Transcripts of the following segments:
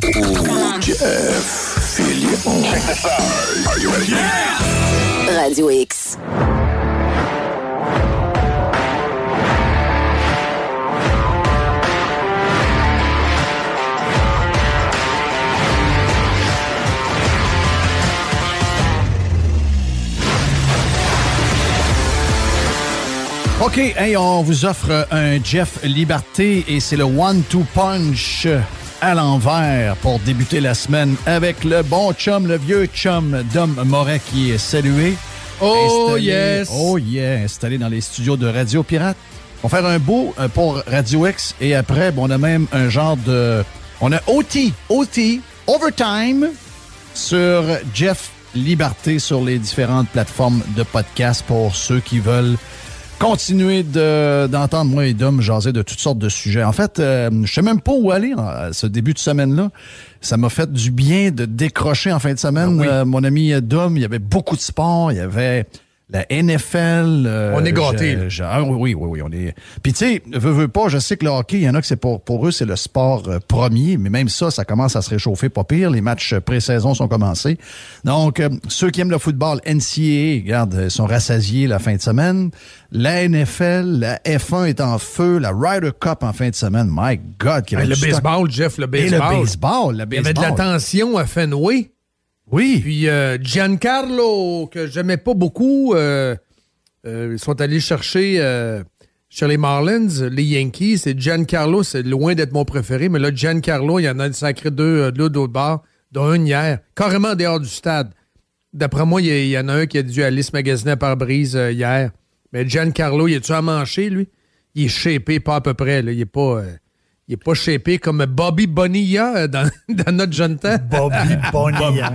Jeff Fillion. Check this out. Are you ready? Yeah! Radio X. OK, hey, on vous offre un Jeff Liberté et c'est le one-two punch à l'envers pour débuter la semaine avec le bon chum, le vieux chum Dom Moret qui est salué. Oh yes! Oh yeah! Installé dans les studios de Radio Pirate. On va faire un beau pour Radio X et après, on a même un genre de... On a OT, Overtime sur Jeff Liberté sur les différentes plateformes de podcast pour ceux qui veulent continuer d'entendre moi et Dom jaser de toutes sortes de sujets. En fait, je sais même pas où aller ce début de semaine-là. Ça m'a fait du bien de décrocher en fin de semaine. Ah oui. Mon ami Dom, il y avait beaucoup de sport. Il y avait la NFL. On est gâtés. Oui, on est... Puis tu sais, veux pas, je sais que le hockey, il y en a que c'est pour eux, c'est le sport premier, mais même ça commence à se réchauffer pas pire. Les matchs pré-saison sont commencés. Donc, ceux qui aiment le football, NCAA, regarde, sont rassasiés la fin de semaine. La NFL, la F1 est en feu, la Ryder Cup en fin de semaine. My God! Le baseball, Jeff, le baseball. Et le baseball. Il y avait de la tension à Fenway. Oui. Puis Giancarlo, que j'aimais pas beaucoup, ils sont allés chercher chez les Marlins, les Yankees. Et Giancarlo, c'est loin d'être mon préféré, mais là, Giancarlo, il y en a sacré deux de l'autre bord, dont une hier, carrément dehors du stade. D'après moi, il y en a un qui a dû aller se magasiner par brise hier. Mais Giancarlo, il est-tu à mancher, lui? Il est shapé, pas à peu près. Là. Il est pas shapé comme Bobby Bonilla dans notre jeune temps. Bobby Bonilla.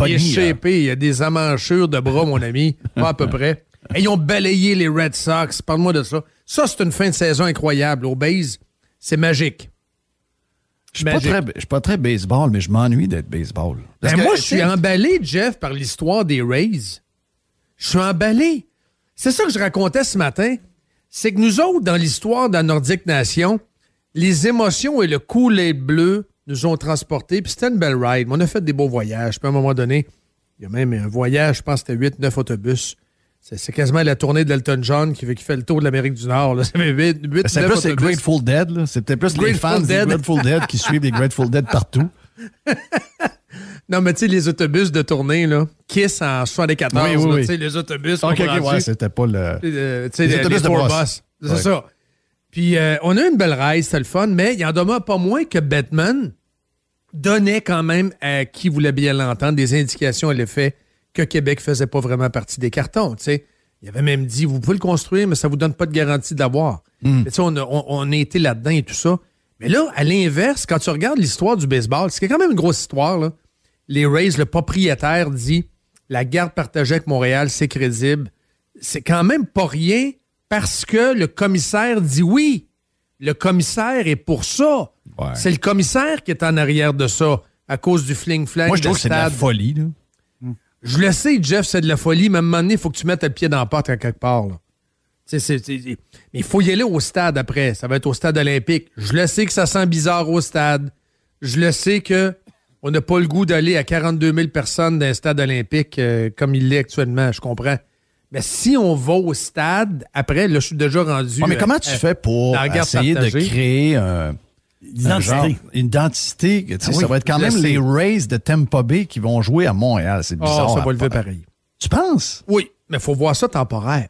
Il est shapé. Il a des amanchures de bras, mon ami. Pas à peu près. Et ils ont balayé les Red Sox. Parle-moi de ça. Ça, c'est une fin de saison incroyable. Au base, c'est magique. Je suis pas très baseball, mais je m'ennuie d'être baseball. Moi, je suis emballé, Jeff, par l'histoire des Rays. Je suis emballé. C'est ça que je racontais ce matin. C'est que nous autres, dans l'histoire de la Nordique Nation, les émotions et le Kool-Aid bleu nous ont transportés. Puis c'était une belle ride. On a fait des beaux voyages. Puis à un moment donné, il y a même un voyage, je pense que c'était 8-9 autobus. C'est quasiment la tournée d'Elton John qui fait le tour de l'Amérique du Nord. Là. Ça fait 8-9 c'est plus les Grateful Dead. Là. C'était plus les fans des Grateful Dead qui suivent les Grateful Dead partout. Non, mais tu sais, les autobus de tournée, là, Kiss en 74, oui. Tu sais, les autobus. OK, ouais, c'était pas le... tu sais, les autobus de boss. C'est ça. Puis, on a eu une belle ride, c'était le fun, mais il en demeure pas moins que Batman donnait quand même à qui voulait bien l'entendre des indications à l'effet que Québec faisait pas vraiment partie des cartons, tu sais. Il avait même dit, vous pouvez le construire, mais ça vous donne pas de garantie de l'avoir. Tu sais, on a été là-dedans et tout ça. Mais là, à l'inverse, quand tu regardes l'histoire du baseball, c'est quand même une grosse histoire, là. Les Rays, le propriétaire dit, la garde partagée avec Montréal, c'est crédible. C'est quand même pas rien parce que le commissaire dit oui. Le commissaire est pour ça. Ouais. C'est le commissaire qui est en arrière de ça à cause du fling-flang. Moi, je trouve que c'est de la folie, là. Je le sais, Jeff, c'est de la folie, mais à un moment donné, il faut que tu mettes le pied dans la porte à quelque part, là. Mais il faut y aller au stade après. Ça va être au stade olympique. Je le sais que ça sent bizarre au stade. Je le sais que on n'a pas le goût d'aller à 42 000 personnes dans un stade olympique comme il l'est actuellement, je comprends. Mais si on va au stade, après, là, je suis déjà rendu... mais comment tu fais pour essayer de créer une identité? Ça va être quand même les Rays de Tampa Bay qui vont jouer à Montréal. C'est bizarre. Ça va lever pareil. Tu penses? Oui, mais il faut voir ça temporaire.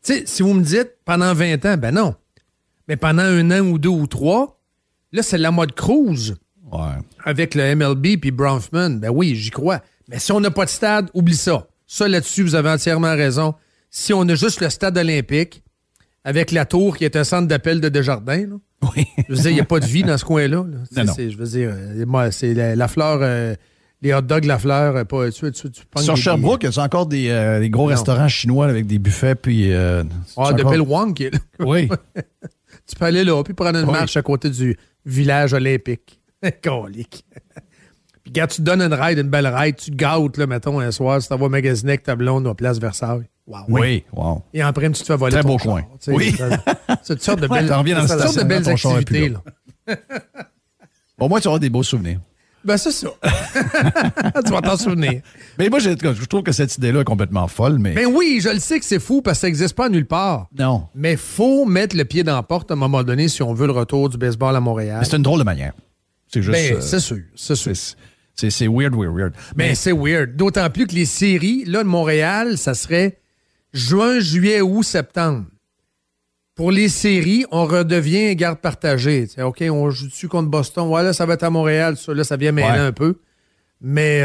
Tu sais, si vous me dites pendant 20 ans, ben non. Mais pendant 1 an ou 2 ou 3, là, c'est la mode cruise. Ouais. Avec le MLB puis Bronfman, ben oui, j'y crois. Mais si on n'a pas de stade, oublie ça. Ça, là-dessus, vous avez entièrement raison. Si on a juste le stade olympique, avec la tour qui est un centre d'appel de Desjardins, là, oui. Je veux dire, il n'y a pas de vie dans ce coin-là. Là. Non. Je veux dire, moi, c'est la fleur, les hot dogs, la fleur, pas... Tu sur Sherbrooke, y a encore des gros restaurants chinois avec des buffets, puis... de Bill Wong qui est là. Oui. Tu peux aller là, puis prendre une marche à côté du village olympique. Colique. Puis quand tu te donnes une belle ride, tu te gâtes, là, mettons, un soir, si tu vas magasiner avec ta blonde à Place Versailles. Wow. Oui, wow. Et en prime, tu te fais voler très ton beau char, coin. Oui. C'est une sorte de belles, activités. Là. Au moins, tu auras des beaux souvenirs. Ben, c'est ça. Tu vas t'en souvenir. Mais moi, je trouve que cette idée-là est complètement folle. Mais ben oui, je le sais que c'est fou parce que ça n'existe pas nulle part. Non. Mais faut mettre le pied dans la porte à un moment donné si on veut le retour du baseball à Montréal. Mais c'est une drôle de manière. C'est juste. Ben, c'est sûr. C'est weird. Mais c'est weird. D'autant plus que les séries, là, de Montréal, ça serait juin, juillet, août, septembre. Pour les séries, on redevient garde partagée. T'sais, OK, on joue dessus contre Boston. Voilà, ça va être à Montréal. Ça, là, ça vient mêler un peu. Mais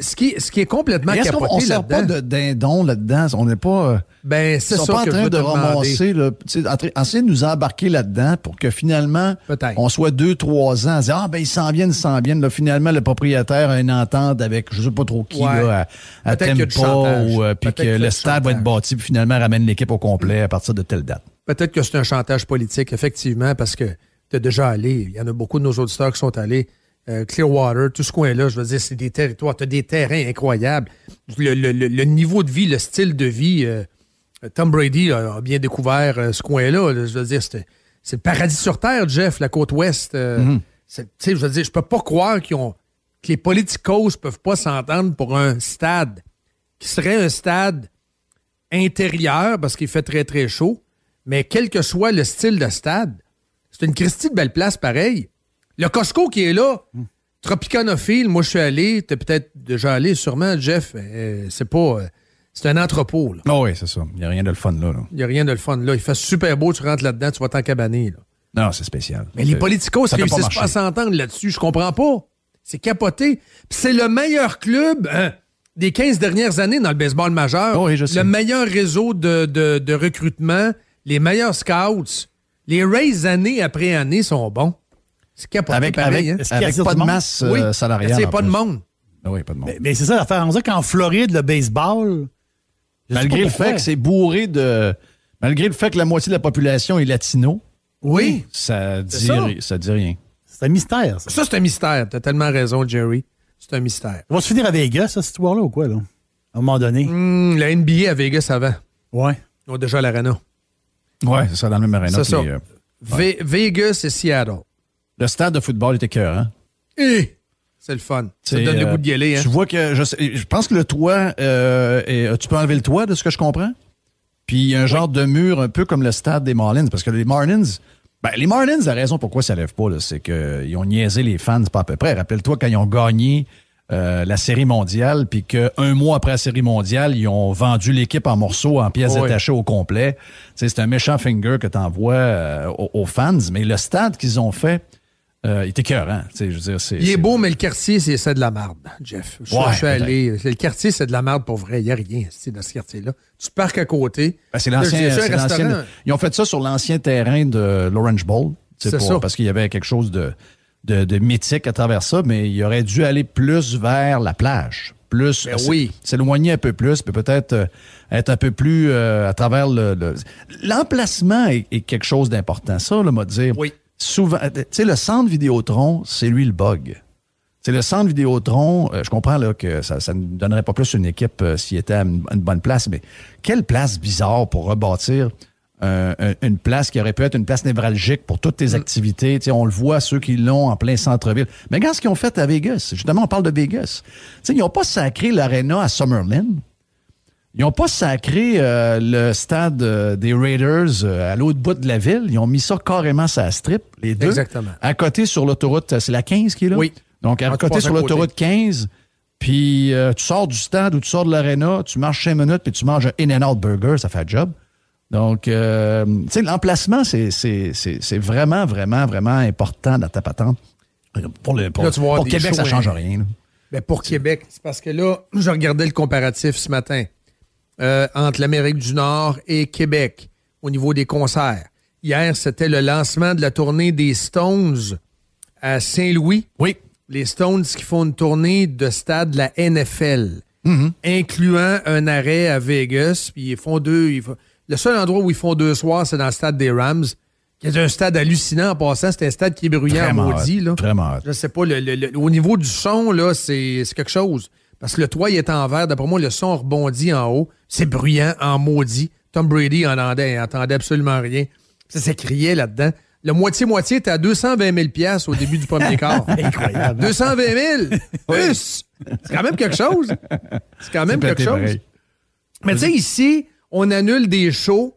ce qui est complètement capoté là-dedans... On ne sert pas de dindon là-dedans. On n'est pas... Ben, c'est ça pas en que train je veux de te ramasser... Essayer de nous embarquer là-dedans pour que finalement, on soit 2-3 ans à dire « Ah, ben ils s'en viennent. » Là, finalement, le propriétaire a une entente avec je ne sais pas trop qui là, à Tempa puis que le stade va être bâti puis finalement ramène l'équipe au complet à partir de telle date. Peut-être que c'est un chantage politique, effectivement, parce que tu es déjà allé. Il y en a beaucoup de nos auditeurs qui sont allés. Clearwater, tout ce coin-là, je veux dire, c'est des territoires. Tu as des terrains incroyables. Le niveau de vie, le style de vie, Tom Brady a bien découvert ce coin-là. Je veux dire, c'est le paradis sur terre, Jeff, la côte ouest. Je veux dire, je peux pas croire que les politicos peuvent pas s'entendre pour un stade qui serait un stade intérieur parce qu'il fait très, très chaud. Mais quel que soit le style de stade, c'est une Christie de belle place pareil. Le Costco qui est là, Tropicanophile, moi je suis allé, t'es peut-être déjà allé sûrement, Jeff, c'est un entrepôt. Là. Oh oui, c'est ça. Il n'y a rien de le fun là. Il n'y a rien de le fun là. Il fait super beau, tu rentres là-dedans, tu vas t'encabaner. Là. Non, c'est spécial. Mais les politicos, ils ne réussissent pas à s'entendre là-dessus, je comprends pas. C'est capoté. Puis c'est le meilleur club des 15 dernières années dans le baseball majeur. Oh oui, je sais. Le meilleur réseau de recrutement, les meilleurs scouts. Les Rays, année après année, sont bons. C'est capoté avec pas de masse salariale. C'est pas de monde. Oui, pas de monde. Mais c'est ça l'affaire. On dirait qu'en Floride, le baseball... Malgré le fait que c'est bourré de... Malgré le fait que la moitié de la population est latino, oui, ça dit rien. C'est un mystère, ça. Ça, c'est un mystère. T'as tellement raison, Jerry. C'est un mystère. On va se finir à Vegas, cette histoire-là, ou quoi, là? À un moment donné. La NBA à Vegas avant. Ouais. Ils ont déjà l'Arena. Ouais, c'est ça, dans le même Arena. C'est ça. Vegas et Seattle. Le stade de football était écœurant. C'est le fun. Ça te donne le goût d'y aller. Hein? Tu vois que je pense que le toit, tu peux enlever le toit, de ce que je comprends. Puis il y a un genre de mur un peu comme le stade des Marlins. Parce que les Marlins, la raison pourquoi ça ne lève pas, là, c'est qu'ils ont niaisé les fans, c'est pas à peu près. Rappelle-toi quand ils ont gagné la Série mondiale, puis qu'un mois après la Série mondiale, ils ont vendu l'équipe en morceaux, en pièces détachées au complet. C'est un méchant finger que tu envoies aux fans. Mais le stade qu'ils ont fait, il était écœurant. Il est beau, mais le quartier, c'est de la marde, Jeff. Je suis allé. Le quartier, c'est de la marde pour vrai. Il n'y a rien dans ce quartier-là. Tu parques à côté. C'est l'ancien. Ils ont fait ça sur l'ancien terrain de l'Orange Bowl. C'est ça. Parce qu'il y avait quelque chose de mythique à travers ça, mais il aurait dû aller plus vers la plage. S'éloigner un peu plus, puis peut-être être un peu plus à travers l'emplacement est quelque chose d'important. Ça, là, m'a dire. Oui. Souvent, tu sais, le centre Vidéotron, c'est lui le bug. C'est le centre Vidéotron, je comprends là, que ça ne donnerait pas plus une équipe s'il était à une bonne place, mais quelle place bizarre pour rebâtir une place qui aurait pu être une place névralgique pour toutes tes activités. Tu sais, on le voit, ceux qui l'ont en plein centre-ville. Mais regarde ce qu'ils ont fait à Vegas. Justement, on parle de Vegas. Tu sais, ils n'ont pas sacré l'aréna à Summerlin. Ils n'ont pas sacré le stade des Raiders à l'autre bout de la ville. Ils ont mis ça carrément sur la strip, les deux. Exactement. À côté sur l'autoroute, c'est la 15 qui est là? Oui. Donc, à côté sur l'autoroute 15, puis tu sors du stade ou tu sors de l'aréna, tu marches 5 minutes, puis tu manges un In-N-Out Burger, ça fait le job. Donc, tu sais, l'emplacement, c'est vraiment, vraiment, vraiment important dans ta patente. Pour Québec, ça ne change rien. Ben pour Québec, c'est parce que là, je regardais le comparatif ce matin. Entre l'Amérique du Nord et Québec au niveau des concerts. Hier, c'était le lancement de la tournée des Stones à Saint-Louis. Oui. Les Stones qui font une tournée de stade de la NFL, incluant un arrêt à Vegas. Puis ils font le seul endroit où ils font 2 soirs, c'est dans le stade des Rams, qui est un stade hallucinant en passant. C'est un stade qui est bruyant à maudit. Là. Vraiment. Je sais pas, au niveau du son, là, c'est quelque chose. Parce que le toit, il est en verre. D'après moi, le son rebondit en haut. C'est bruyant, en maudit. Tom Brady entendait absolument rien. Ça criait là-dedans. Le moitié-moitié était à 220 000 $ au début du premier quart. Incroyable. 220 000! Plus! C'est quand même quelque chose. C'est quand même quelque chose. Pareil. Mais tu sais, ici, on annule des shows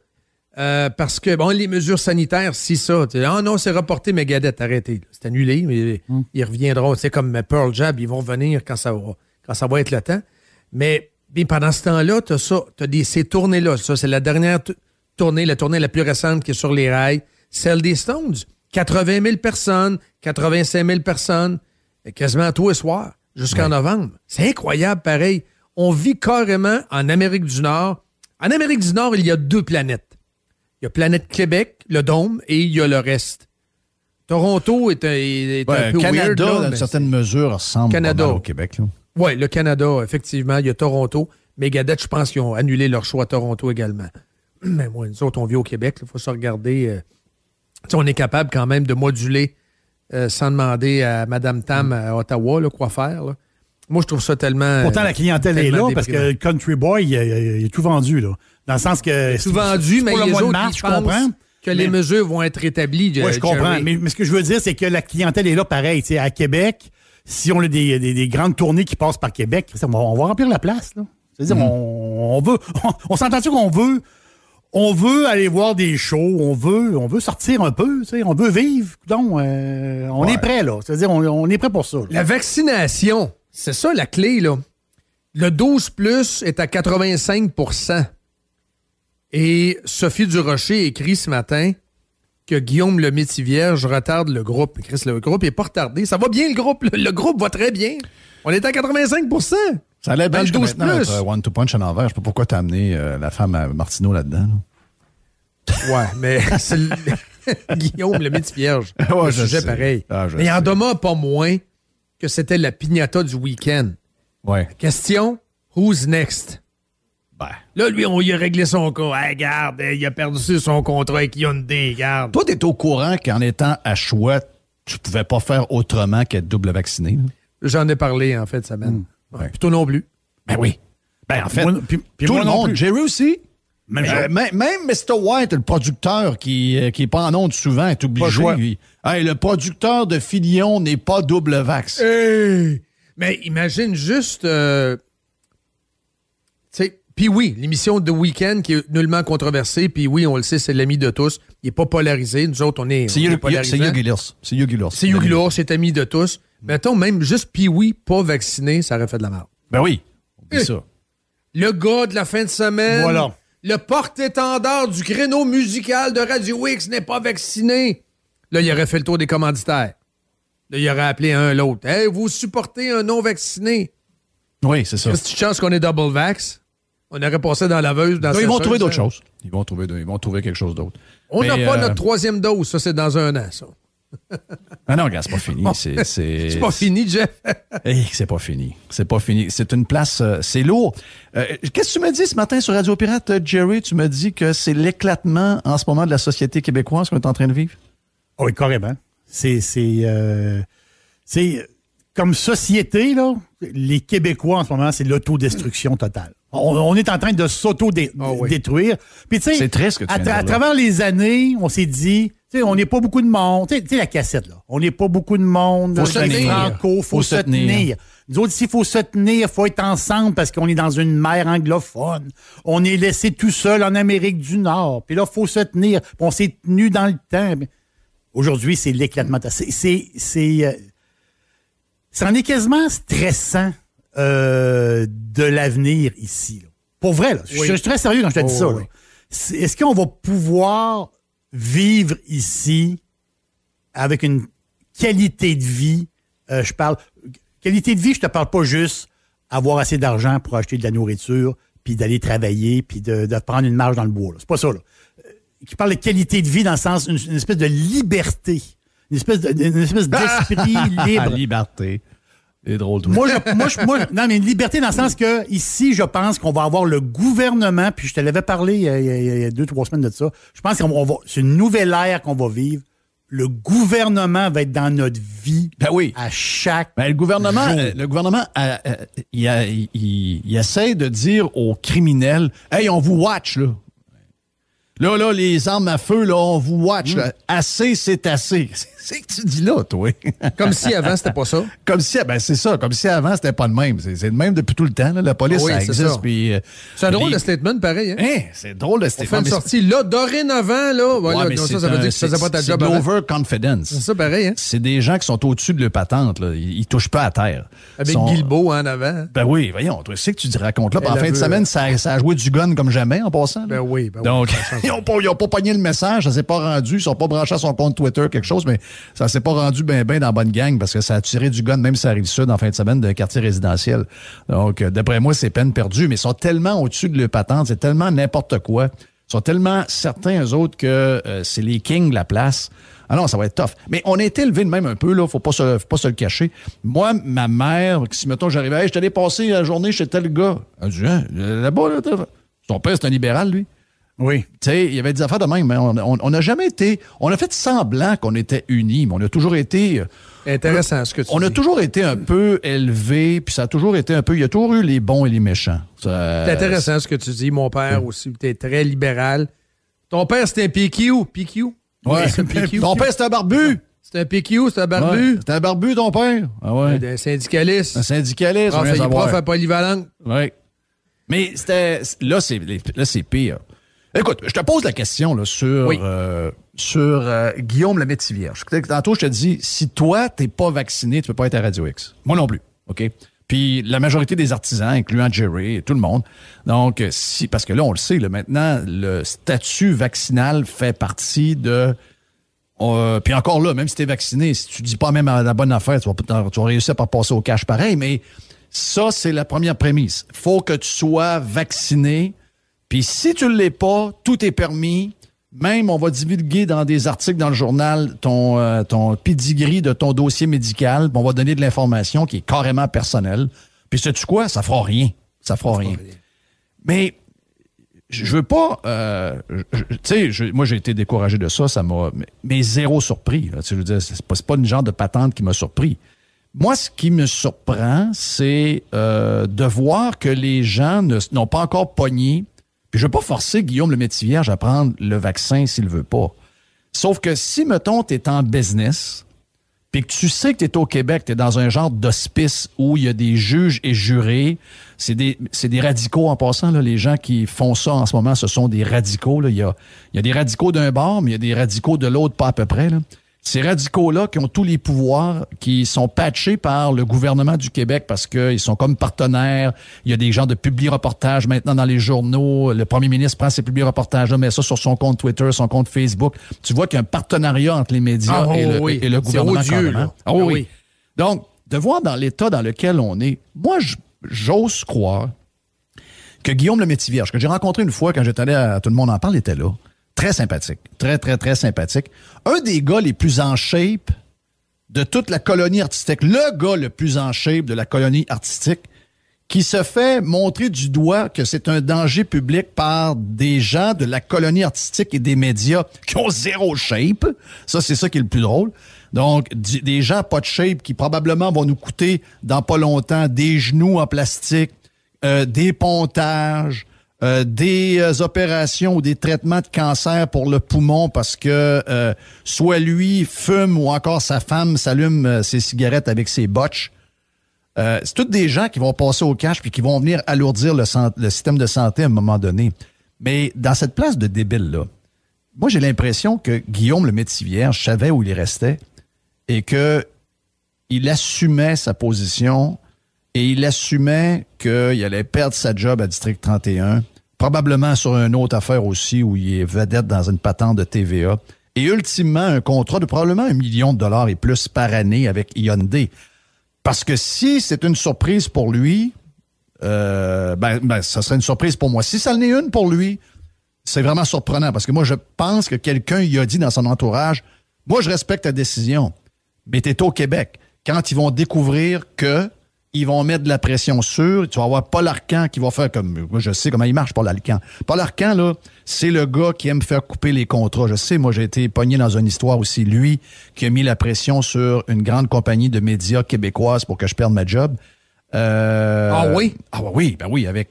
parce que, bon, les mesures sanitaires, si ça. Ah non, c'est reporté, Megadeth, arrêtez. C'est annulé, mais ils reviendront. C'est comme Pearl Jam, ils vont venir quand ça va être le temps. Mais pendant ce temps-là, t'as ces tournées-là. Ça, c'est la dernière tournée, la tournée la plus récente qui est sur les rails. Celle des Stones. 80 000 personnes, 85 000 personnes, quasiment tous les soirs, jusqu'en novembre. C'est incroyable, pareil. On vit carrément en Amérique du Nord. En Amérique du Nord, il y a 2 planètes. Il y a Planète Québec, le Dôme, et il y a le reste. Toronto est un peu Canada, weird. dans une certaine mesure, ressemble Canada. au Québec. Oui, le Canada, effectivement. Il y a Toronto. Megadeth, je pense qu'ils ont annulé leur show à Toronto également. Mais moi, nous autres, on vit au Québec. Il faut se regarder. On est capable quand même de moduler sans demander à Mme Tam à Ottawa là, quoi faire. Là. Moi, je trouve ça tellement... Pourtant, la clientèle est là parce que le Country Boy, il est tout vendu. Là. Dans le sens que... C'est tout vendu, mais les autres, mars, je comprends que les mesures vont être rétablies. Oui, je comprends. Mais ce que je veux dire, c'est que la clientèle est là pareil. À Québec, si on a des grandes tournées qui passent par Québec, on va remplir la place. Là. C'est-à-dire, on s'entend-tu qu'on veut... On veut aller voir des shows, on veut sortir un peu, on veut vivre. Donc, on est prêt, là. C'est-à-dire, on est prêt pour ça. Là. La vaccination, c'est ça la clé, là. Le 12+ est à 85 %. Et Sophie Durocher écrit ce matin que Guillaume le Métivierge retarde le groupe. Chris, le groupe n'est pas retardé. Ça va bien, le groupe. Le groupe va très bien. On est à 85 %. Ça allait bien le 12+. One to Punch en envers. Je sais pas pourquoi t'as amené la femme à Martineau là-dedans. Là. Ouais, mais c'est Guillaume le Métivierge. Ouais, le je sujet sais. pareil. Mais il en demeure pas moins que c'était la piñata du week-end. Ouais. Question, who's next? Ben. Là, lui, on lui a réglé son cas. Hey, regarde, il a perdu son contrat avec Hyundai, regarde. Toi, t'es au courant qu'en étant à choix, tu pouvais pas faire autrement qu'être double vacciné? Là? J'en ai parlé en fin de semaine. Ouais. Puis toi non plus. Ben oui. Ben en fait, Puis tout moi le non monde. plus. Jerry aussi. Même chose. Même Mr. White, le producteur qui est pas en onde souvent, est obligé. choix. Lui. Hey, le producteur de Filion n'est pas double vax. Hey! Mais imagine juste... tu sais, puis oui, l'émission de Week-end qui est nullement controversée, puis oui, on le sait, c'est l'ami de tous. Il n'est pas polarisé. Nous autres, on est polarisés. C'est Yogi Lurs. C'est Yogi Lurs. C'est Yogi Lurs, c'est ami de tous. Mettons, même juste Pee-Wee pas vacciné, ça aurait fait de la merde. Ben oui. Oublie ça. Le gars de la fin de semaine, Voilà. le porte-étendard du créneau musical de Radio X n'est pas vacciné. Là, il aurait fait le tour des commanditaires. Là, il aurait appelé un l'autre. Hey, vous supportez un non-vacciné. Oui, c'est ça. C'est une chance qu'on est double vax. On aurait passé dans la laveuse. Dans Ils vont trouver d'autres choses. choses. Ils vont trouver quelque chose d'autre. On n'a Mais, pas notre 3e dose. Ça, c'est dans 1 an, ça. Ah non, regarde, c'est pas fini. C'est pas fini, Jeff. Hey, c'est pas fini. C'est pas fini. C'est une place... c'est lourd. Qu'est-ce que tu m'as dit ce matin sur Radio Pirate, Jerry? Tu m'as dit que c'est l'éclatement en ce moment de la société québécoise qu'on est en train de vivre? Oui, carrément. C'est comme société, là, les Québécois en ce moment, c'est l'autodestruction totale. On est en train de s'auto-détruire. Puis tu sais, c'est triste que tu viens de dire à là. travers les années, on s'est dit, tu sais, on n'est pas beaucoup de monde. Tu sais la cassette, là. On n'est pas beaucoup de monde. Faut se tenir. Franco, faut se tenir. Nous autres, ici, il faut se tenir, il faut être ensemble parce qu'on est dans une mer anglophone. On est laissé tout seul en Amérique du Nord. Puis là, il faut se tenir. Puis on s'est tenu dans le temps. Aujourd'hui, c'est l'éclatement. C'en est quasiment stressant de l'avenir ici. Là. Pour vrai, là. Oui. Je suis très sérieux quand je te dis ça. oui. Là. Est-ce qu'on va pouvoir vivre ici avec une qualité de vie? Je parle... Qualité de vie, je te parle pas juste avoir assez d'argent pour acheter de la nourriture, puis d'aller travailler, puis de prendre une marge dans le bois. Là. C'est pas ça. Là. Qui parle de qualité de vie dans le sens une espèce de liberté. Une espèce d'esprit libre. Liberté. C'est drôle. Moi, non, mais une liberté dans le sens que ici, je pense qu'on va avoir le gouvernement, puis je te l'avais parlé il y a 2-3 semaines de ça. Je pense c'est une nouvelle ère qu'on va vivre. Le gouvernement va être dans notre vie à chaque le gouvernement, jour. Il essaie de dire aux criminels, hey, on vous watch, là. Là, les armes à feu, là, on vous watch. Là. Assez, c'est assez. C'est que tu dis là, toi. Comme si avant, c'était pas ça. C'est ça. Comme si avant, c'était pas le même. C'est le même depuis tout le temps. Là. La police, ça existe. Puis, c'est un drôle de statement, pareil. Hein? C'est drôle de statement. On fait une sortie là, dorénavant, là. Voilà, mais ça veut dire que tu faisais pas ta job avant. C'est l'overconfidence. C'est ça, pareil. Hein? C'est des gens qui sont au-dessus de leur patente. Là. Ils touchent pas à terre. Avec Guilbeault en avant. Ben oui, voyons. Tu sais que tu te racontes là. En fin de semaine, ça a joué du gun comme jamais en passant. Là. Ben oui. Donc, ils n'ont pas pogné le message. Ça s'est pas rendu. Ils sont pas branchés à son compte Twitter, quelque chose, mais ça s'est pas rendu ben dans la bonne gang parce que ça a tiré du gun, même si ça arrive sud en fin de semaine d'un quartier résidentiel. Donc, d'après moi, c'est peine perdue, mais ils sont tellement au-dessus de leur patente, c'est tellement n'importe quoi. Ils sont tellement certains, eux autres, que c'est les kings de la place. Ah non, ça va être tough. Mais on a été élevés de même un peu, là. Faut pas se le cacher. Moi, ma mère, si, mettons, j'arrivais, hey, je t'allais passer la journée chez tel gars. Elle dit, hein, là-bas, là, ton père, c'est un libéral, lui. Oui. Tu sais, il y avait des affaires de même. Mais on n'a jamais été... On a fait semblant qu'on était unis, mais on a toujours été... Intéressant, ce que tu dis. On a toujours été un peu élevés, puis ça a toujours été un peu... Il y a toujours eu les bons et les méchants. C'est intéressant, ce que tu dis. Mon père aussi était très libéral. Ton père, c'était un PQ. PQ? Ouais. Ton père, c'était un barbu. C'était un PQ, c'était un barbu. Ouais. C'était un barbu, ton père. Ah ouais. Un syndicaliste. Un syndicaliste. Prof à polyvalente. Oui. Mais c'était... Là, c'est pire. Écoute, je te pose la question là, sur Guillaume Lemaitre-Vierge. Tantôt, je te dis, si toi, t'es pas vacciné, tu peux pas être à Radio X. Moi non plus, OK? Puis la majorité des artisans, incluant Jerry et tout le monde. Donc, parce que là, on le sait, là, maintenant, le statut vaccinal fait partie de... puis encore là, même si t'es vacciné, si tu dis pas même à la bonne affaire, tu vas réussir par passer au cash pareil, mais ça, c'est la première prémisse. Faut que tu sois vacciné. Puis si tu ne l'es pas, tout est permis. Même, on va divulguer dans des articles dans le journal ton pedigree de ton dossier médical. Puis on va donner de l'information qui est carrément personnelle. Puis sais-tu quoi? Ça fera rien. Ça fera rien. Mais je veux pas... tu sais, moi, j'ai été découragé de ça. Ça m'a... Mais zéro surpris. Là, je veux dire, c'est pas une genre de patente qui m'a surpris. Moi, ce qui me surprend, c'est de voir que les gens n'ont pas encore pogné. Puis je ne veux pas forcer Guillaume Lemaitre-Vierge à prendre le vaccin s'il ne veut pas. Sauf que si, mettons, tu es en business, puis que tu sais que tu es au Québec, tu es dans un genre d'hospice où il y a des juges et jurés, c'est des radicaux en passant. Là, les gens qui font ça en ce moment, ce sont des radicaux. Là. Il y a des radicaux d'un bord, mais il y a des radicaux de l'autre, pas à peu près. Là. Ces radicaux-là qui ont tous les pouvoirs, qui sont patchés par le gouvernement du Québec parce qu'ils sont comme partenaires. Il y a des gens de publi-reportages maintenant dans les journaux. Le premier ministre prend ces publi-reportages-là, met ça sur son compte Twitter, son compte Facebook. Tu vois qu'il y a un partenariat entre les médias et le gouvernement. C'est odieux, là. Oui. Donc, de voir dans l'état dans lequel on est, moi, j'ose croire que Guillaume Lemaitre-Vierge, que j'ai rencontré une fois quand j'étais allé à Tout le monde en parle, était là. Très sympathique. Très, très, très sympathique. Un des gars les plus en shape de toute la colonie artistique. Le gars le plus en shape de la colonie artistique qui se fait montrer du doigt que c'est un danger public par des gens de la colonie artistique et des médias qui ont zéro shape. Ça, c'est ça qui est le plus drôle. Donc, des gens pas de shape qui probablement vont nous coûter dans pas longtemps des genoux en plastique, des pontages, des opérations ou des traitements de cancer pour le poumon parce que soit lui fume ou encore sa femme s'allume ses cigarettes avec ses botches. C'est tous des gens qui vont passer au cash puis qui vont venir alourdir le système de santé à un moment donné. Mais dans cette place de débile-là, moi, j'ai l'impression que Guillaume Lemaitre-Vierge savait où il restait et qu'il assumait sa position et il assumait qu'il allait perdre sa job à District 31, probablement sur une autre affaire aussi où il est vedette dans une patente de TVA, et ultimement un contrat de probablement $1 million et plus par année avec Hyundai. Parce que si c'est une surprise pour lui, ça serait une surprise pour moi. Si ça n'est une pour lui, c'est vraiment surprenant parce que moi, je pense que quelqu'un y a dit dans son entourage, moi, je respecte ta décision, mais t'es au Québec. Quand ils vont découvrir que ils vont mettre de la pression sur. Tu vas avoir Paul Arcand qui va faire comme... Moi, je sais comment il marche, Paul Arcand. Paul Arcand, là, c'est le gars qui aime faire couper les contrats. Je sais, moi, j'ai été pogné dans une histoire aussi. Lui qui a mis la pression sur une grande compagnie de médias québécoise pour que je perde ma job. Ah oui? Ah oui, ben oui, avec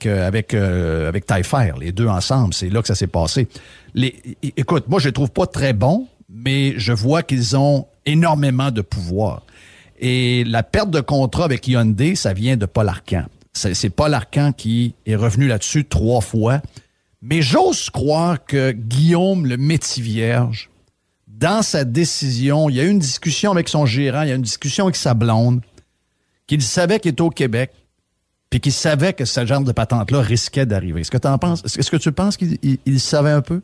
Taillefer, les deux ensemble, c'est là que ça s'est passé. Écoute, moi je les trouve pas très bons, mais je vois qu'ils ont énormément de pouvoir. Et la perte de contrat avec Hyundai, ça vient de Paul Arcand. C'est Paul Arcand qui est revenu là-dessus 3 fois. Mais j'ose croire que Guillaume le Métivierge, dans sa décision, il y a eu une discussion avec son gérant, il y a eu une discussion avec sa blonde, qu'il savait qu'il était au Québec, puis qu'il savait que ce genre de patente-là risquait d'arriver. Est-ce que tu en penses? Est-ce que tu penses qu'il savait un peu?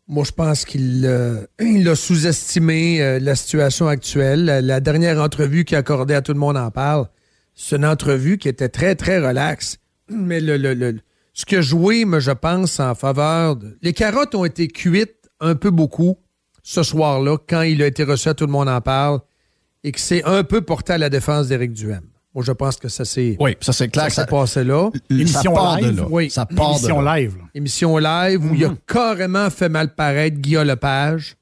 Moi, je pense qu'il a sous-estimé la situation actuelle. La dernière entrevue qu'il a accordée à Tout le monde en parle, c'est une entrevue qui était très, très relaxe. Mais ce qui a joué, moi, je pense, en faveur de... Les carottes ont été cuites un peu beaucoup ce soir-là, quand il a été reçu à Tout le monde en parle, et que c'est un peu porté à la défense d'Éric Duhaime. Moi, je pense que ça s'est... Oui, ça c'est clair. Ça s'est passé là. Émission live. Oui. Ça part émission de là. Live. Là. Émission live où il a carrément fait mal paraître Guilla Lepage.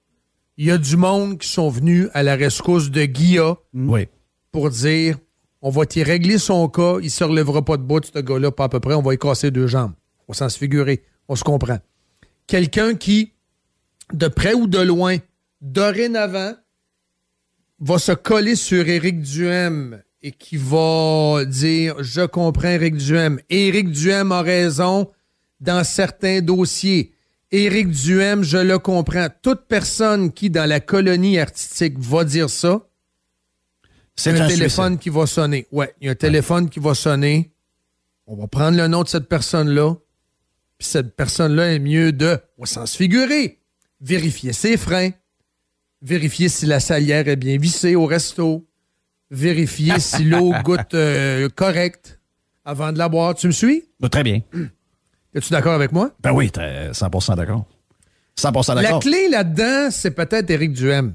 Il y a du monde qui sont venus à la rescousse de Guilla pour dire on va t'y régler son cas, il ne se relèvera pas de bout, ce gars-là, pas à peu près, on va y casser 2 jambes. Au sens figuré, on se comprend. Quelqu'un qui, de près ou de loin, dorénavant, va se coller sur Éric Duhaime et qui va dire « Je comprends Éric Duhaime. Éric Duhaime a raison dans certains dossiers. Éric Duhaime, je le comprends. » Toute personne qui, dans la colonie artistique, va dire ça, c'est un téléphone qui va sonner. Oui, il y a un téléphone qui va sonner. On va prendre le nom de cette personne-là. Puis cette personne-là est mieux de, au sens figuré, vérifier ses freins, vérifier si la salière est bien vissée au resto, vérifier si l'eau goûte correct avant de la boire. Tu me suis? Très bien. Es-tu d'accord avec moi? Ben oui, t'es 100% d'accord. 100% d'accord. La clé là-dedans, c'est peut-être Éric Duhaime.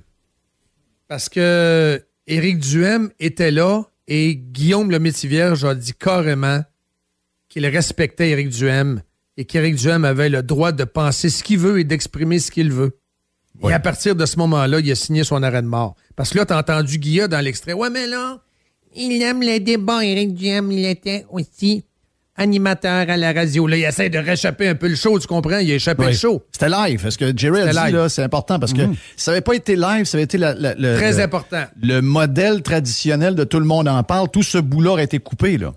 Parce que Éric Duhaime était là et Guillaume le Métivierge a dit carrément qu'il respectait Éric Duhaime et qu'Éric Duhaime avait le droit de penser ce qu'il veut et d'exprimer ce qu'il veut. Oui. Et à partir de ce moment-là, il a signé son arrêt de mort. Parce que là, t'as entendu Guilla dans l'extrait. Ouais, mais là, il aime les débats. Éric Duhaime, il était aussi animateur à la radio. Là, il essaie de réchapper un peu le show, tu comprends? Il a échappé le show. C'était live. Parce que Jerry a dit, là, c'est important parce que ça n'avait pas été live, ça avait été très important. Le modèle traditionnel de Tout le monde en parle. Tout ce bout-là aurait été coupé, là.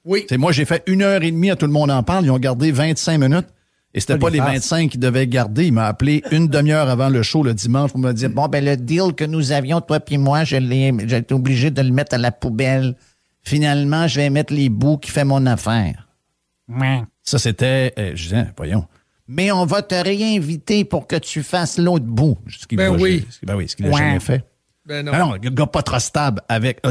Oui. T'sais, moi, j'ai fait 1h30 à Tout le monde en parle. Ils ont gardé 25 minutes. Et c'était pas les 25 qu'ils devaient garder. Il m'a appelé une demi-heure avant le show le dimanche pour me dire « Bon, ben le deal que nous avions, toi puis moi, j'ai été obligé de le mettre à la poubelle. Finalement, je vais mettre les bouts qui fait mon affaire. » Ça, c'était... je disais, voyons. Mais on va te réinviter pour que tu fasses l'autre bout. Ce qu'il a jamais fait. Ben non. Non, le gars pas trop stable avec...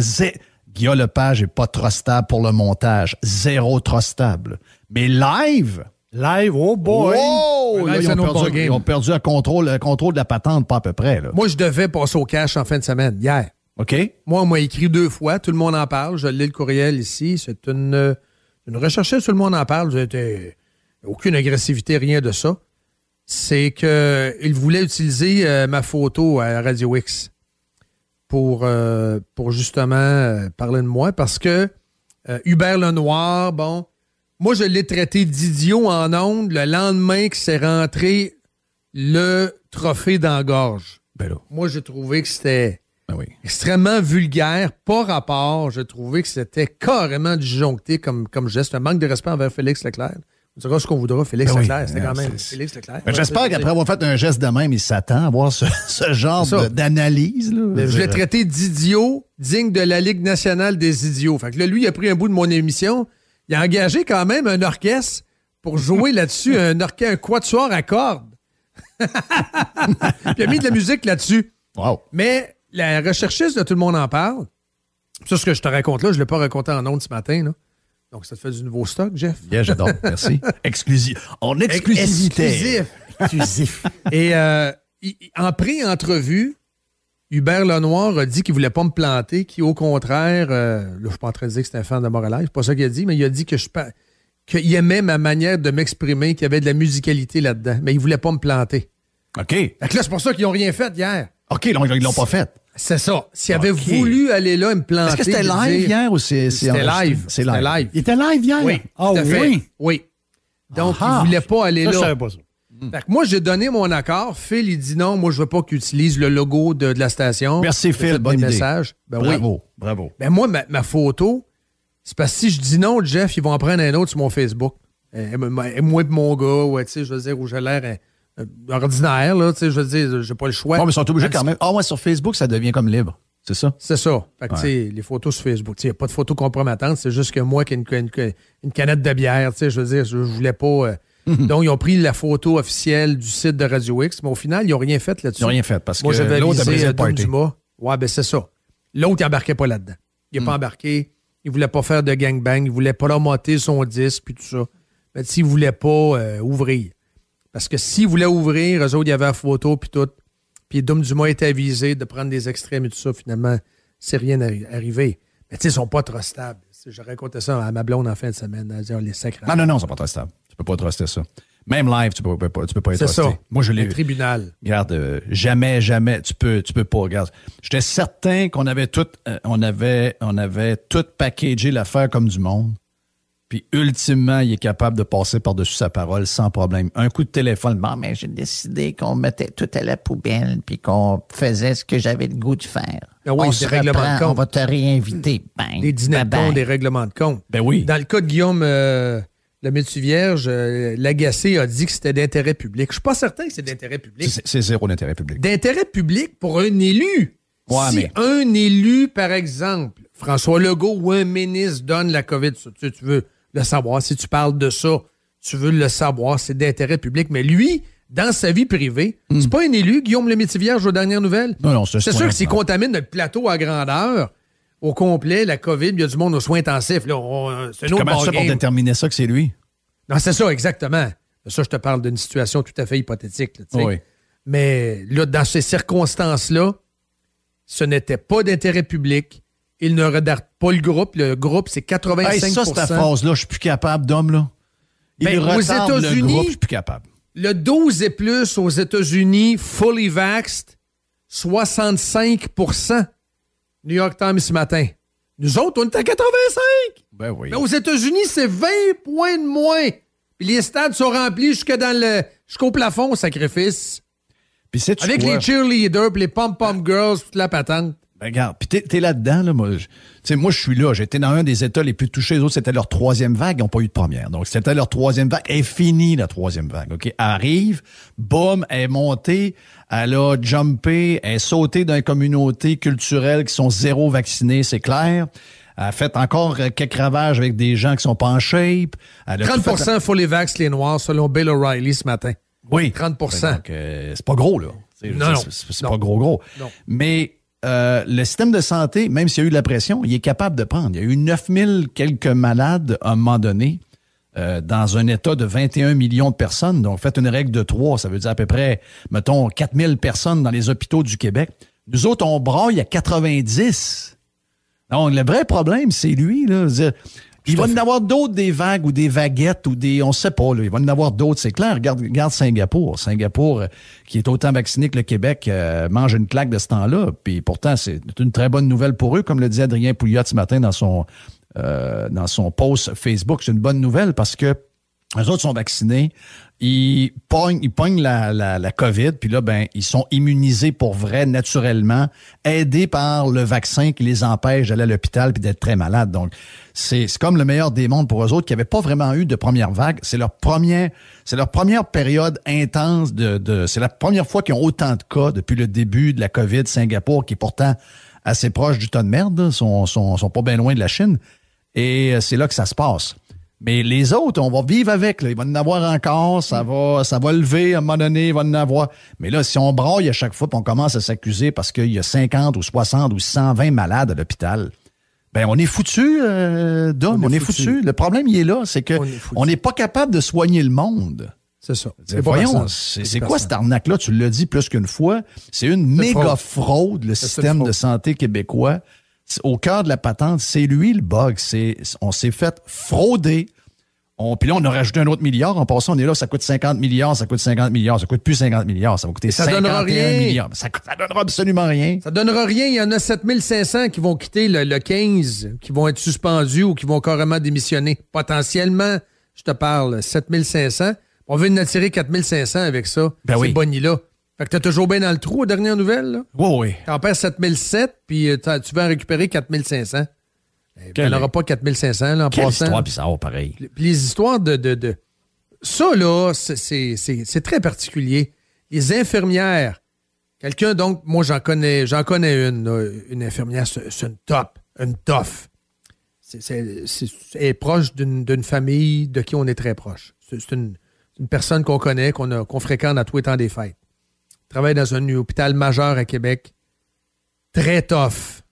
Guilla Lepage est pas trop stable pour le montage. 0 trop stable. Mais live... Live, oh boy! Wow! Là, ils ont perdu le contrôle de la patente, pas à peu près. Là. Moi, je devais passer au cash en fin de semaine, hier. OK. Moi, on m'a écrit 2 fois. Tout le monde en parle. Je lis le courriel ici. C'est une recherche. Tout le monde en parle. J'étais aucune agressivité, rien de ça. C'est qu'il voulait utiliser ma photo à Radio X pour justement parler de moi parce que Hubert Lenoir, bon... Moi, je l'ai traité d'idiot en ondes le lendemain que c'est rentré le trophée dans la gorge. Ben là. Moi, j'ai trouvé que c'était extrêmement vulgaire, pas rapport. J'ai trouvé que c'était carrément disjoncté comme geste. Un manque de respect envers Félix Leclerc. On dira ce qu'on voudra. Félix Leclerc, c'était quand même Félix Leclerc. Ben, j'espère qu'après avoir fait un geste de même, il s'attend à avoir ce genre d'analyse. Là. Je l'ai traité d'idiot, digne de la Ligue nationale des idiots. Fait que là, lui, il a pris un bout de mon émission. Il a engagé quand même un orchestre pour jouer là-dessus, un quatuor à cordes. Puis il a mis de la musique là-dessus. Wow. Mais la recherchiste de Tout le monde en parle, ça, ce que je te raconte là, je ne l'ai pas raconté en ondes ce matin. Là. Donc, ça te fait du nouveau stock, Jeff? Yeah, j'adore. Merci. En exclusivité. Exclusif. Et en pré-entrevue, Hubert Lenoir a dit qu'il ne voulait pas me planter, qu'il, au contraire, là, je ne suis pas en train de dire que c'était un fan de Moralive, c'est pas ça qu'il a dit, mais il a dit qu'il aimait ma manière de m'exprimer, qu'il y avait de la musicalité là-dedans, mais il ne voulait pas me planter. OK. Fait que là, c'est pour ça qu'ils n'ont rien fait hier. OK, ils l'ont pas fait. C'est ça. S'ils avaient voulu aller là, me planter... Est-ce que c'était live hier ou c'est C'était live. C'est live. Il était live hier? Oui. Ah oui? Oui. Donc, ils ne voulaient pas aller là. Je savais pas ça. Fait que moi, j'ai donné mon accord. Phil, il dit non, moi, je veux pas qu'il utilise le logo de la station. Merci, Phil. Bonne idée. Messages. Bravo. Ben moi, ma photo, c'est parce que si je dis non, Jeff, ils vont en prendre un autre sur mon Facebook. Moi et mon gars, ouais, tu sais, je veux dire, où j'ai l'air ordinaire, là, tu sais, je veux dire, j'ai pas le choix. Non, mais ils sont obligés quand même. Ah ouais, sur Facebook, ça devient comme libre. C'est ça? C'est ça. Fait que, tu sais, les photos sur Facebook, tu sais, il n'y a pas de photos compromettantes, c'est juste que moi qui ai une canette de bière, tu sais, je veux dire, je voulais pas... Donc, ils ont pris la photo officielle du site de Radio X, mais au final, ils n'ont rien fait là-dessus. Ils n'ont rien fait parce moi, que j'avais l'autre a brisé le Dom party. Dumas. Ouais, ben c'est ça. L'autre, il n'embarquait pas là-dedans. Il n'est pas embarqué. Il ne voulait pas faire de gangbang. Il ne voulait pas promoter son disque puis tout ça. Mais s'il ne voulait pas ouvrir. Parce que s'il voulait ouvrir, eux autres, il y avait la photo puis tout. Puis Dom Dumas était avisé de prendre des extrêmes et tout ça. Finalement, c'est rien arrivé. Mais tu sais, ils ne sont pas trop stables. J'ai raconté ça à ma blonde en fin de semaine. Elle dit, les sacrés. Non, ils ne sont pas trop stables. Tu ne peux pas truster ça. Même live, tu peux pas être trusté. C'est ça. Moi, je l'ai vu. Tribunal. Regarde, jamais, tu peux pas. Regarde, j'étais certain qu'on avait tout, on avait tout packagé l'affaire comme du monde. Puis, ultimement, il est capable de passer par-dessus sa parole sans problème. Un coup de téléphone, bon, mais j'ai décidé qu'on mettait tout à la poubelle puis qu'on faisait ce que j'avais le goût de faire. Ah oui, des règlements de compte. On va te réinviter. Bang, des dîners de compte, des règlements de compte. Ben oui. Dans le cas de Guillaume le Métis-Vierge, Lagacé a dit que c'était d'intérêt public. Je suis pas certain que c'est d'intérêt public. C'est zéro d'intérêt public. D'intérêt public pour un élu. Ouais, si un élu, par exemple, François Legault ou un ministre donne la COVID, tu veux le savoir. Si tu parles de ça, tu veux le savoir, c'est d'intérêt public. Mais lui, dans sa vie privée, c'est pas un élu, Guillaume le Métis-Vierge, aux dernières nouvelles. Non, c'est sûr que s'il contamine notre plateau à grandeur, au complet, la COVID, il y a du monde aux soins intensifs. Là, c'est un autre comment ça pour déterminer ça que c'est lui? Non, c'est ça, exactement. Ça, je te parle d'une situation tout à fait hypothétique. Là, oui. Mais là, dans ces circonstances-là, ce n'était pas d'intérêt public. Il ne regarde pas le groupe. Le groupe, c'est 85%. Hey, ça, cette phrase-là, je suis plus capable, d'homme, là. Aux États-Unis, le groupe, je suis plus capable. Le 12 et plus aux États-Unis, fully vaxxed, 65%. New York Times ce matin. Nous autres, on est à 85. Ben oui. Mais aux États-Unis, c'est 20 points de moins. Puis les stades sont remplis jusqu'au plafond, sacrifice. Puis avec les cheerleaders, puis les pom-pom girls, toute la patente. Ben regarde, puis t'es là-dedans, là, moi, je suis là. J'étais dans un des États les plus touchés. Les autres, c'était leur troisième vague. Ils n'ont pas eu de première. Donc, c'était leur troisième vague. Elle est finie, la troisième vague. OK? Elle arrive, boum, elle est montée, elle a jumpé, elle est sautée dans les communautés culturelles qui sont zéro vaccinées, c'est clair. Elle a fait encore quelques ravages avec des gens qui sont pas en shape. 30% fully vax les Noirs, selon Bill O'Reilly ce matin. Oui. 30%. Donc, c'est pas gros, là. Non. C'est pas gros. Non. Mais le système de santé, même s'il y a eu de la pression, il est capable de prendre. Il y a eu 9000 quelques malades à un moment donné dans un état de 21 millions de personnes. Donc, faites une règle de 3. Ça veut dire à peu près, mettons, 4000 personnes dans les hôpitaux du Québec. Nous autres, on braille à 90. Donc, le vrai problème, c'est lui, là. Il va y en avoir d'autres, des vagues ou des vaguettes ou des... On sait pas, là. Il va y en avoir d'autres, c'est clair. Regarde Singapour. Singapour, qui est autant vacciné que le Québec, mange une claque de ce temps-là. Puis pourtant, c'est une très bonne nouvelle pour eux, comme le dit Adrien Pouliot ce matin dans son post Facebook. C'est une bonne nouvelle parce que les autres sont vaccinés. Ils pognent la COVID, puis là, ben, ils sont immunisés pour vrai, naturellement, aidés par le vaccin qui les empêche d'aller à l'hôpital puis d'être très malades. Donc, c'est comme le meilleur des mondes pour eux autres qui n'avaient pas vraiment eu de première vague. C'est leur première période intense c'est la première fois qu'ils ont autant de cas depuis le début de la COVID. Singapour, qui est pourtant assez proche du tas de merde, là, sont pas bien loin de la Chine. Et c'est là que ça se passe. Mais les autres, on va vivre avec. Là. Il va en avoir encore, ça va lever à un moment donné, il va en avoir. Mais là, si on braille à chaque fois et on commence à s'accuser parce qu'il y a 50 ou 60 ou 120 malades à l'hôpital, ben on est foutu, Dom, on est foutu. Le problème, il est là, c'est que on n'est pas capable de soigner le monde. C'est ça. Voyons, c'est quoi cette arnaque-là? Tu l'as dit plus qu'une fois. C'est une méga fraude, le système de santé québécois. Au cœur de la patente, c'est lui le bug. On s'est fait frauder. Puis là, on a rajouté un autre milliard. En passant, on est là, ça coûte 50 milliards, ça coûte 50 milliards, ça coûte plus 50 milliards, ça va coûter 51 milliards. Ça donnera absolument rien. Ça donnera rien. Il y en a 7500 qui vont quitter le 15, qui vont être suspendus ou qui vont carrément démissionner. Potentiellement, je te parle, 7500. On veut en attirer 4500 avec ça, ces bonnies-là. Fait que t'es toujours bien dans le trou aux dernières nouvelles, là? Oui. T'en perds 7007, puis tu vas en récupérer 4500. Il n'y en aura pas 4500, là, en Quelle passant. histoire bizarre, pareil. Puis les histoires de... Ça, là, c'est très particulier. Les infirmières, quelqu'un, donc, moi, j'en connais une infirmière, c'est une top, une toffe. Elle est proche d'une famille de qui on est très proche. C'est une personne qu'on connaît, qu'on fréquente à tous les temps des fêtes. Travaille dans un hôpital majeur à Québec. Très tough.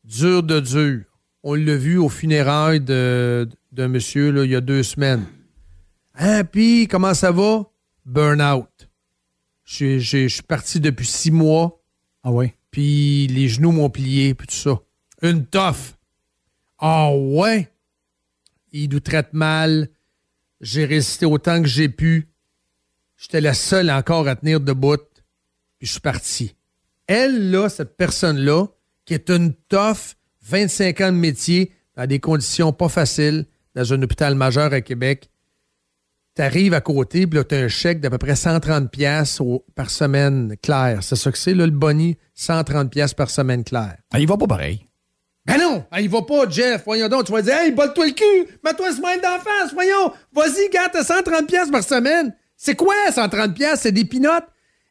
Dur de dur. On l'a vu aux funérailles d'un monsieur là, il y a 2 semaines. Hein, puis, comment ça va? Burn-out. Je suis parti depuis 6 mois. Ah oui? Puis les genoux m'ont plié, puis tout ça. Une toffe. Ah ouais? Il nous traite mal. J'ai résisté autant que j'ai pu. J'étais la seule encore à tenir debout. Puis je suis parti. Elle, là, cette personne-là, qui est une toffe, 25 ans de métier, dans des conditions pas faciles, dans un hôpital majeur à Québec, t'arrives à côté, puis là, t'as un chèque d'à peu près 130$ par semaine claire. C'est ça que c'est, là, le boni, 130$ par semaine claire. Ah, il va pas pareil. Ben non! Il va pas, Jeff. Voyons donc, tu vas dire, hey, botte-toi le cul! Mets-toi un smile d'en face, voyons! Vas-y, garde, t'as 130$ par semaine! C'est quoi, 130$? C'est des pinottes.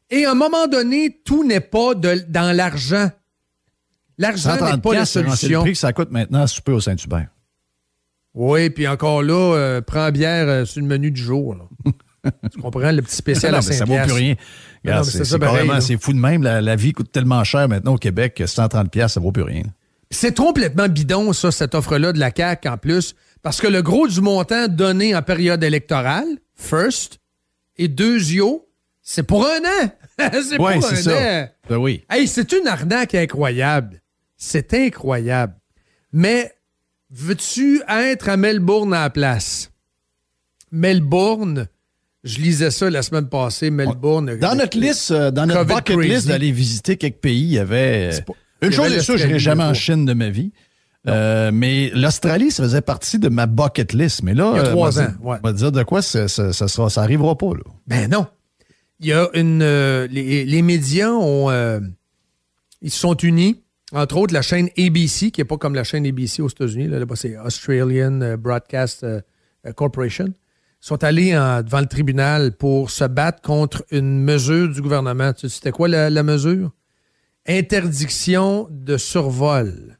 Et à un moment donné, tout n'est pas dans l'argent. L'argent n'est pas la solution. C'est le prix que ça coûte maintenant à souper au Saint-Hubert. Oui, puis encore là, prends bière sur le menu du jour. Là. Tu comprends, le petit spécial à 5$. Ça vaut plus rien. Regarde, c'est fou de même. La vie coûte tellement cher maintenant au Québec que 130$, ça vaut plus rien. C'est complètement bidon, ça, cette offre-là de la CAQ en plus, parce que le gros du montant donné en période électorale, first, et deuxio, c'est pour un an. C'est pour un an. Ben oui. Hey, c'est une arnaque incroyable. C'est incroyable. Mais veux-tu être à Melbourne à la place? Melbourne, je lisais ça la semaine passée, Melbourne. Dans notre liste, dans notre bucket list d'aller visiter quelques pays, il y avait... Une chose est sûre, je n'irai jamais en Chine de ma vie. Mais l'Australie, ça faisait partie de ma bucket list. Mais là, il y a 3 ans. On va dire de quoi ça arrivera pas. Là. Ben non. Il y a les médias ils se sont unis. Entre autres, la chaîne ABC, qui n'est pas comme la chaîne ABC aux États-Unis. Là-bas, c'est Australian Broadcast Corporation. Ils sont allés devant le tribunal pour se battre contre une mesure du gouvernement. Tu sais, c'était quoi la mesure? Interdiction de survol.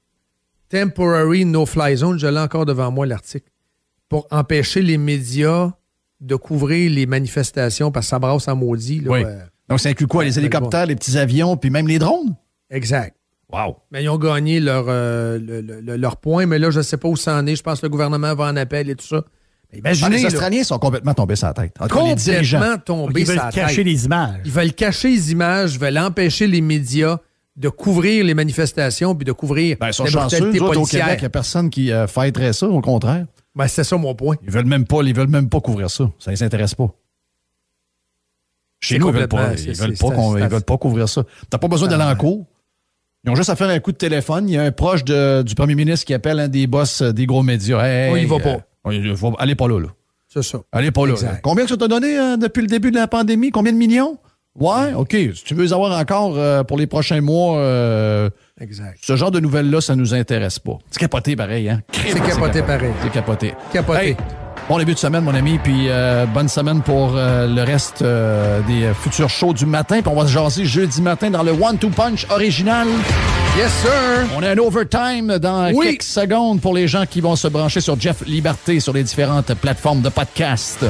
Temporary No-Fly Zone, je l'ai encore devant moi, l'article, pour empêcher les médias de couvrir les manifestations parce que ça brasse en maudit. Là, oui. Donc, ça inclut quoi? Les hélicoptères, les petits avions, puis même les drones? Exact. Wow. Mais ils ont gagné leur point, mais là, je ne sais pas où ça en est. Je pense que le gouvernement va en appel et tout ça. Imaginez, les Australiens sont complètement tombés sur la tête. Complètement tombés sur la tête. Ils veulent cacher les images. Ils veulent cacher les images, ils veulent empêcher les médias de couvrir les manifestations puis de couvrir les brutalités policières. Au Québec, il n'y a personne qui fêterait ça, au contraire. Ben, c'est ça mon point. Ils veulent même pas couvrir ça. Ça ne les intéresse pas. Chez nous, ils veulent pas couvrir ça. Tu n'as pas besoin d'aller en cours. Ils ont juste à faire un coup de téléphone. Il y a un proche du premier ministre qui appelle un des boss des gros médias. Hey, il va pas. Allez pas là. C'est ça. Allez pas là. Combien que ça t'a donné depuis le début de la pandémie? Combien de millions? Ouais, OK. Si tu veux les avoir encore pour les prochains mois, exact. Ce genre de nouvelles-là, ça nous intéresse pas. C'est capoté pareil, hein? C'est capoté pareil. C'est capoté. Capoté. Hey, bon début de semaine, mon ami, puis bonne semaine pour le reste des futurs shows du matin. Puis on va se jaser jeudi matin dans le One-Two Punch original. Yes, sir! On a un overtime dans quelques secondes pour les gens qui vont se brancher sur Jeff Liberté sur les différentes plateformes de podcast.